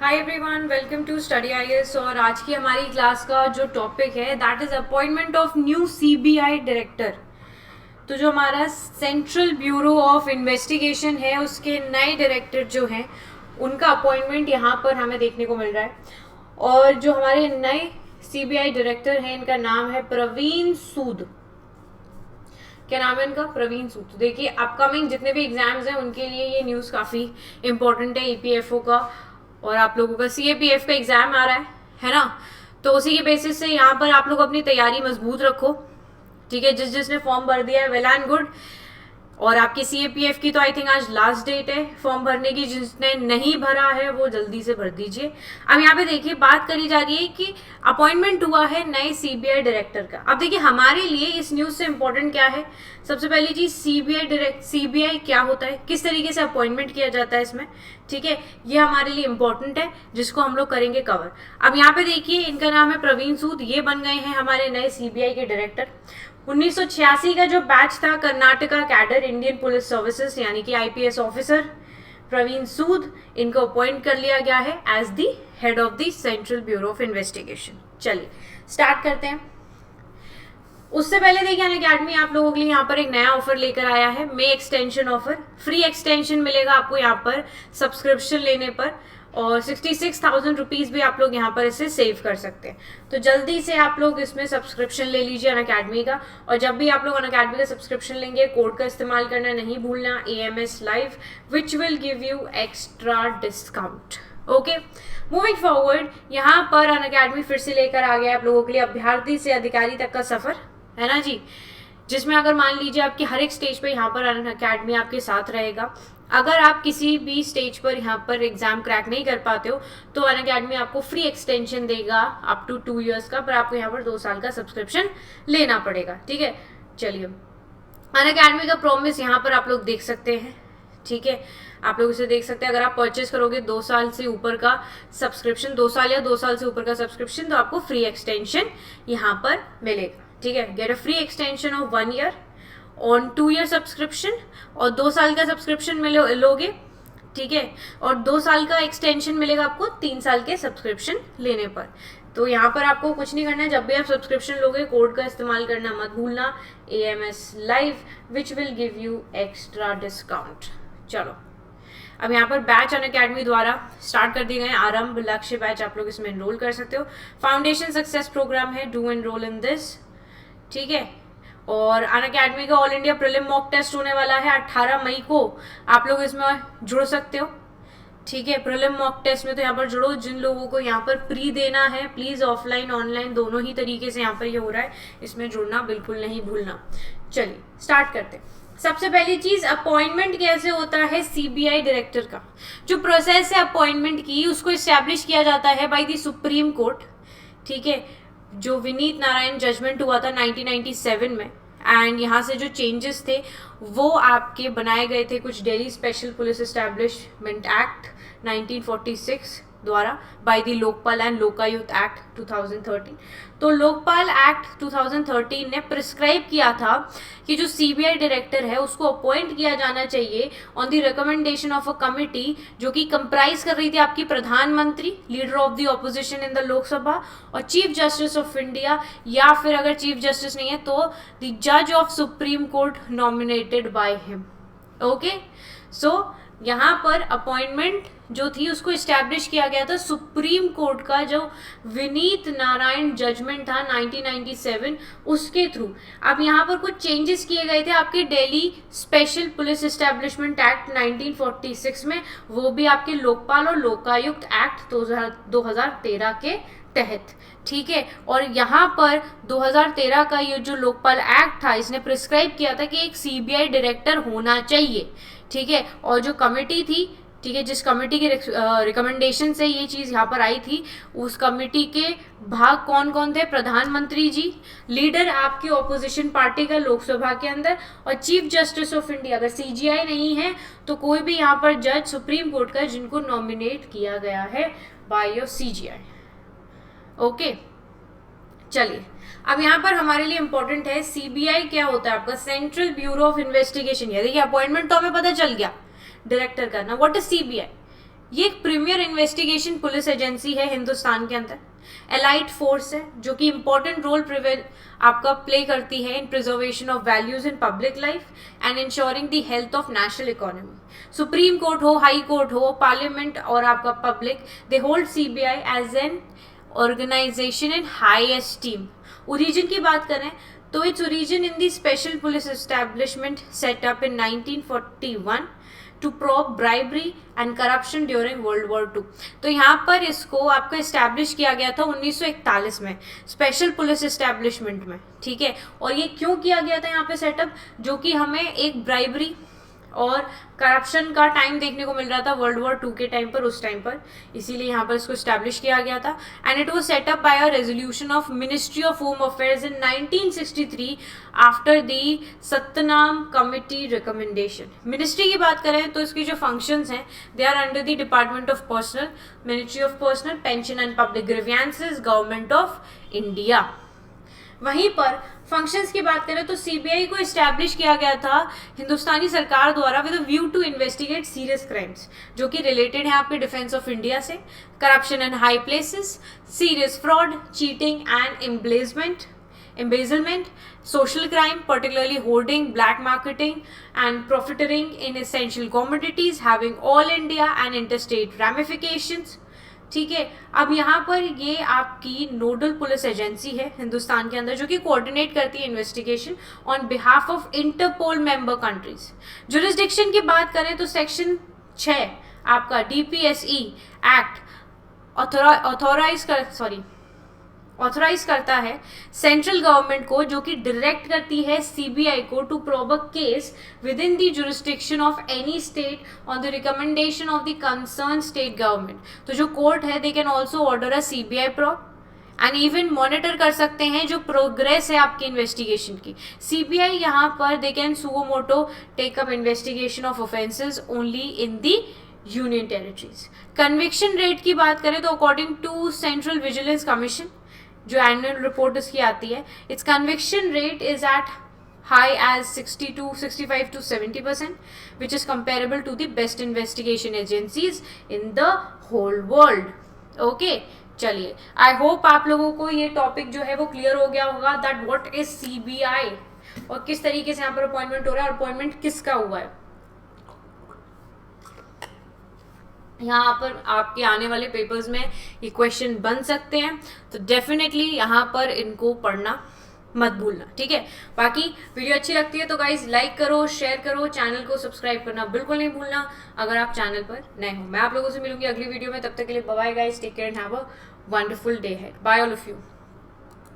Hi everyone, welcome to study IAS. और आज की हमारी क्लास का जो टॉपिक है that is appointment of new CBI director. तो जो हमारा सेंट्रल ब्यूरो ऑफ इन्वेस्टिगेशन है उसके नए डायरेक्टर जो हैं उनका अपॉइंटमेंट यहाँ पर हमें देखने को मिल रहा है। और जो हमारे नए सीबीआई डायरेक्टर हैं इनका नाम है प्रवीण सूद। क्या नाम है इनका? प्रवीण सूद। तो देखिए अपकमिंग जितने भी एग्जाम्स हैं उनके लिए ये न्यूज़ काफ़ी इंपॉर्टेंट है। ईपीएफओ का और आप लोगों का सीएपीएफ का एग्जाम आ रहा है ना। तो उसी के बेसिस से यहाँ पर आप लोग अपनी तैयारी मजबूत रखो। ठीक है, जिसने फॉर्म भर दिया है वेल एंड गुड। और आपकी सीएपीएफ की तो आई थिंक आज लास्ट डेट है फॉर्म भरने की। जिसने नहीं भरा है वो जल्दी से भर दीजिए। अब यहाँ पे देखिए बात करी जा रही है कि अपॉइंटमेंट हुआ है नए सीबीआई डायरेक्टर का। अब देखिए हमारे लिए इस न्यूज से इंपॉर्टेंट क्या है। सबसे पहली चीज सीबीआई क्या होता है, किस तरीके से अपॉइंटमेंट किया जाता है इसमें। ठीक है, ये हमारे लिए इंपॉर्टेंट है जिसको हम लोग करेंगे कवर। अब यहाँ पे देखिए इनका नाम है प्रवीण सूद। ये बन गए हैं हमारे नए सीबीआई के डायरेक्टर। 1986 का जो बैच था Karnataka cadre Indian police services यानी कि आईपीएस ऑफिसर प्रवीण सूद, इनको अपॉइंट कर लिया गया है as the head of the central bureau of investigation. चलिए स्टार्ट करते हैं। उससे पहले देखिए अनअकैडमी आप लोगों के लिए यहाँ पर एक नया ऑफर लेकर आया है, मे एक्सटेंशन ऑफर। फ्री एक्सटेंशन मिलेगा आपको यहाँ पर सब्सक्रिप्शन लेने पर, और 66,000 रुपीज़ भी आप लोग यहाँ पर इसे सेव कर सकते हैं। तो जल्दी से आप लोग इसमें सब्सक्रिप्शन ले लीजिए अनअकैडमी का। और जब भी आप लोग अनअकैडमी का सब्सक्रिप्शन लेंगे कोड का इस्तेमाल करना नहीं भूलना, AMS live, which will give you extra discount. Okay, moving forward, यहाँ पर अनअकैडमी फिर से लेकर आ गया आप लोगों के लिए अभ्यर्थी से अधिकारी तक का सफर, है ना जी। जिसमें अगर मान लीजिए आपकी हर एक स्टेज पे यहाँ पर अनअकैडमी आपके साथ रहेगा। अगर आप किसी भी स्टेज पर यहाँ पर एग्जाम क्रैक नहीं कर पाते हो तो अनअकैडमी आपको फ्री एक्सटेंशन देगा अप टू 2 years का, पर आपको यहाँ पर 2 साल का सब्सक्रिप्शन लेना पड़ेगा। ठीक है, चलिए अनअकैडमी का प्रॉमिस यहाँ पर आप लोग देख सकते हैं। ठीक है, आप लोग इसे देख सकते हैं। अगर आप परचेस करोगे 2 साल से ऊपर का सब्सक्रिप्शन, 2 साल या 2 साल से ऊपर का सब्सक्रिप्शन, तो आपको फ्री एक्सटेंशन यहाँ पर मिलेगा। ठीक है, get a free extension of 1 year on 2 year subscription, और 2 साल का सब्सक्रिप्शन लोगे। ठीक है, और 2 साल का एक्सटेंशन मिलेगा आपको 3 साल के सब्सक्रिप्शन लेने पर। तो यहाँ पर आपको कुछ नहीं करना है, जब भी आप सब्सक्रिप्शन लोगे कोड का इस्तेमाल करना मत भूलना, AMS live, which will give you extra discount. चलो अब यहाँ पर बैच अनअकैडमी द्वारा स्टार्ट कर दिए गए आरंभ लक्ष्य बैच, आप लोग इसमें एनरोल कर सकते हो। फाउंडेशन सक्सेस प्रोग्राम है, डू एनरोल इन दिस। ठीक है, और अनअकैडमी का all India prelim mock test होने वाला है 18 मई को, आप लोग इसमें जुड़ सकते हो। ठीक है, प्रीलिम मॉक टेस्ट में तो यहाँ पर जुड़ो। जिन लोगों को यहाँ पर प्री देना है प्लीज ऑफलाइन ऑनलाइन दोनों ही तरीके से यहाँ पर ये हो रहा है, इसमें जुड़ना बिल्कुल नहीं भूलना। चलिए स्टार्ट करते हैं। सबसे पहली चीज अपॉइंटमेंट कैसे होता है सीबीआई डायरेक्टर का। जो प्रोसेस है अपॉइंटमेंट की उसको इस्टेब्लिश किया जाता है बाय द सुप्रीम कोर्ट। ठीक है, जो विनीत नारायण जजमेंट हुआ था 1997 में, एंड यहाँ से जो चेंजेस थे वो आपके बनाए गए थे कुछ Delhi special police establishment act 1946 द्वारा by the Lokpal and Lokayukta act 2013। तो लोकपाल एक्ट 2013 ने प्रिस्क्राइब किया था कि जो सीबीआई डायरेक्टर है उसको अपॉइंट किया जाना चाहिए on the recommendation of a committee, जो कि कंप्राइज कर रही थी आपकी प्रधानमंत्री, leader of the opposition in the Lok Sabha, और चीफ जस्टिस ऑफ इंडिया, या फिर अगर चीफ जस्टिस नहीं है तो द जज of supreme court nominated by him. Okay, so यहाँ पर अपॉइंटमेंट जो थी उसको इस्टेब्लिश किया गया था सुप्रीम कोर्ट का जो विनीत नारायण जजमेंट था 1997 उसके थ्रू। अब यहाँ पर कुछ चेंजेस किए गए थे आपके Delhi special police establishment act 1946 में, वो भी आपके लोकपाल और लोकायुक्त एक्ट 2013 के तहत। ठीक है, और यहाँ पर 2013 का ये जो लोकपाल एक्ट था इसने प्रिस्क्राइब किया था कि एक सीबीआई डायरेक्टर होना चाहिए। ठीक है, और जो कमेटी थी, ठीक है, जिस कमेटी के रिकमेंडेशन से ये चीज़ यहाँ पर आई थी, उस कमेटी के भाग कौन कौन थे? प्रधानमंत्री जी, लीडर आपकी ऑपोजिशन पार्टी का लोकसभा के अंदर, और चीफ जस्टिस ऑफ इंडिया। अगर सीजीआई नहीं है तो कोई भी यहाँ पर जज सुप्रीम कोर्ट का जिनको नॉमिनेट किया गया है बाय योर सीजीआई। ओके, चलिए अब यहाँ पर हमारे लिए इंपॉर्टेंट है सीबीआई क्या होता है आपका, सेंट्रल ब्यूरो ऑफ इन्वेस्टिगेशन। ये देखिए अपॉइंटमेंट तो हमें पता चल गया डायरेक्टर का ना, व्हाट इज सीबीआई। ये एक प्रीमियर इन्वेस्टिगेशन पुलिस एजेंसी है हिंदुस्तान के अंदर, एलाइट फोर्स है जो कि इंपॉर्टेंट रोल आपका प्ले करती है in preservation of values in public life and ensuring the health of national economy. Supreme court हो, हाई कोर्ट हो, पार्लियामेंट और आपका public, they hold CBI as an organisation in high esteem. Origin की बात करें तो it's origin in the special police establishment set up in 1941 to prop bribery and corruption during world war two. तो यहाँ पर इसको आपको इस्टेब्लिश किया गया था 1941 में स्पेशल पुलिस एस्टैब्लिशमेंट में, ठीक है। और ये क्यों किया गया था यहाँ पे सेटअप, जो कि हमें एक ब्राइबरी और करप्शन का टाइम देखने को मिल रहा था वर्ल्ड वॉर टू के टाइम पर, उस टाइम पर, इसीलिए यहाँ पर इसको स्टैब्लिश किया गया था। And it was set up by a resolution of ministry of home affairs in 1963 after the Santhanam committee recommendation. Ministry की बात करें तो इसकी जो फंक्शंस हैं they are under the department of personnel, ministry of personnel, pension and public grievances, government of India. वहीं पर functions की बात करें तो सीबीआई को इस्टेब्लिश किया गया था हिंदुस्तानी सरकार द्वारा with a view to investigate serious crimes जो कि रिलेटेड है आपके डिफेंस ऑफ इंडिया से, corruption in high places, serious fraud, cheating and embezzlement, social crime, particularly hoarding, black marketing and profiteering in essential commodities having all India and interstate ramifications। ठीक है, अब यहाँ पर ये आपकी नोडल पुलिस एजेंसी है हिंदुस्तान के अंदर जो कि कोऑर्डिनेट करती है investigation on behalf of Interpol member countries. Jurisdiction की बात करें तो सेक्शन 6 आपका डीपीएसई एक्ट ऑथोराइज करता है सेंट्रल गवर्नमेंट को, जो कि डायरेक्ट करती है सीबीआई को to probe a case within the jurisdiction of any state on the recommendation of the concern state government. तो जो कोर्ट है they can also order a CBI probe and even monitor कर सकते हैं जो progress है आपकी investigation की। सीबीआई यहाँ पर they can suo motu take up investigation of offences only in the union territories. Conviction rate की बात करें तो according to central vigilance commission जो एनुअल रिपोर्ट इसकी आती है, its conviction rate is at high as 65 to 70%, which is comparable to the best investigation agencies in the whole world। okay, चलिए, I hope आप लोगों को ये टॉपिक जो है वो क्लियर हो गया होगा दैट व्हाट इज सीबीआई और किस तरीके से यहाँ पर अपॉइंटमेंट हो रहा है और अपॉइंटमेंट किसका हुआ है। यहाँ पर आपके आने वाले पेपर्स में ये क्वेश्चन बन सकते हैं, तो डेफिनेटली यहाँ पर इनको पढ़ना मत भूलना, ठीक है। बाकी वीडियो अच्छी लगती है तो गाइज लाइक करो, शेयर करो, चैनल को सब्सक्राइब करना बिल्कुल नहीं भूलना अगर आप चैनल पर नए हो। मैं आप लोगों से मिलूंगी अगली वीडियो में, तब तक के लिए bye guys, take care and have a wonderful day है। Bye all of you.